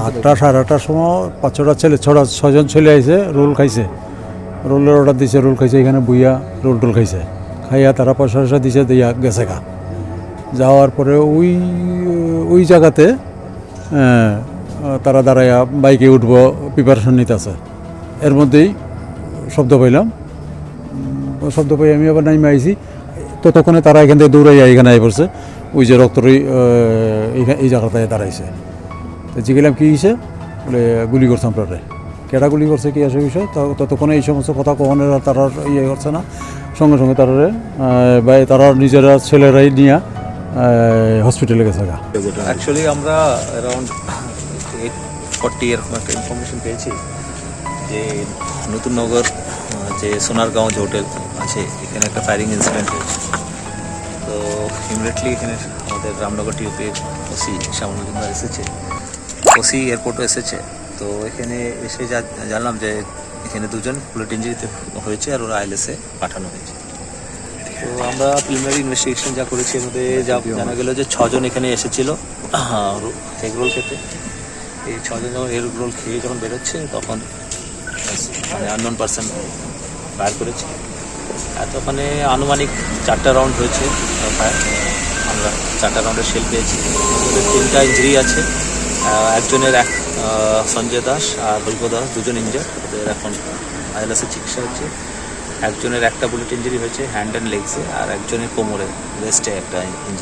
আটটা 8:30টার সময় 5-6টা ছেলে 6জন ছেলে আইছে, রোল খাইছে, রোলের অর্ডার দিছে, রোল খাইছে, এখানে বুইয়া রোল টোল খাইছে, খাইয়া তারা পয়সা দিছে, দিয়া গেছে গা। যাওয়ার পরে ওই জায়গাতে তারা দাঁড়াইয়া বাইকে উঠবো প্রিপারেশন নিতেছে। এর মধ্যেই শব্দ পাইলাম, শব্দ পাই আমি আবার নাইমে আইছি। ততক্ষণে তারা এখান থেকে দৌড়াইয়া এখানে আই পড়ছে, ওই যে রক্তরই এই জায়গাটায় দাঁড়াইছে। তো জিগেলাম কী হয়েছে, বলে গুলি করছে আপনারে। কেটা গুলি করছে কী আসে বিষয়, ততক্ষণে এই সমস্ত কথা কখনো তারা ইয়ে করছে না। সঙ্গে সঙ্গে তারারে বা তারা নিজেরা ছেলেরাই নিয়ে হসপিটালে গেছে গা। অ্যাকচুয়ালি আমরা অ্যারাউন্ড 8:40 এরকম একটা ইনফরমেশন পেয়েছি যে নতুন নগর যে সোনারগাঁও যে হোটেল আছে, এখানে একটা ফায়ারিং ইনসিডেন্ট হয়েছে। তো ইমিডিয়েটলি এখানে আমাদের রামনগর টিউপির ওসি শ্যামল এসেছে, ওসি এয়ারপোর্টও এসেছে। তো এখানে এসে জানলাম যে এখানে 2জন বুলেট ইঞ্জুরিতে হয়েছে আর ওরা আইএলএসে পাঠানো হয়েছে। তো আমরা প্রিলিমিনারি ইনভেস্টিগেশন যা করেছি, এর মধ্যে যা জানা গেল যে 6জন এখানে এসেছিল এগ রোল খেতে। এই 6জন যখন এগ রোল খেয়ে যখন বেরোচ্ছে, তখন মানে আননোন পারসন ফায়ার করেছে। আর তখন আনুমানিক 4টা রাউন্ড হয়েছে ফায়ার। আমরা 4টা রাউন্ডের শেল পেয়েছি। 3টা ইঞ্জুরি আছে, একজনের সঞ্জয় দাস আর বৈভ দাস, 2জন ইঞ্জার, ওদের এখন আইএলএসে চিকিৎসা হচ্ছে। একজনের একটা বুলেট ইঞ্জুরি হয়েছে হ্যান্ড অ্যান্ড লেগসে, আর একজনের কোমরে রেস্টে একটা ইঞ্জুরি।